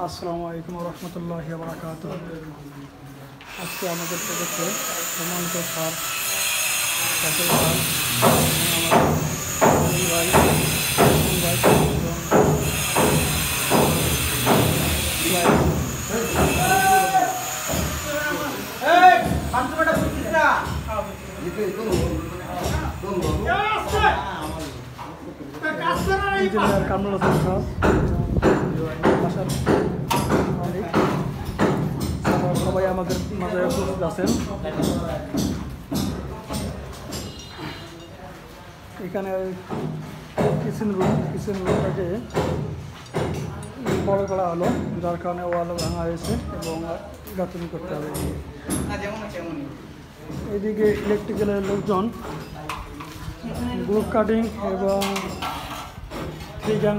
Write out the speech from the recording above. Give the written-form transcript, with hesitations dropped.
আসসালামু আলাইকুম ওয়া রাহমাতুল্লাহি ওয়া বারাকাতুহু। আজকে আমাদের প্রজেক্টে সম্মানিত স্যার রাসেল স্যার ভাই ইঞ্জিনিয়ার কামরুল হাসান স্যার বাসার মালিক, সবাই আমাদের মাঝে উপস্থিত আছেন। এখানে কিচেন রুমটাকে বড় করা হলো, যার কারণে ওয়াল ভাঙা হয়েছে এবং গাঁথনি করতে হবে। এদিকে ইলেকট্রিক্যালের লোকজন গ্রুপ কাটিং এবং 3 গ্যাং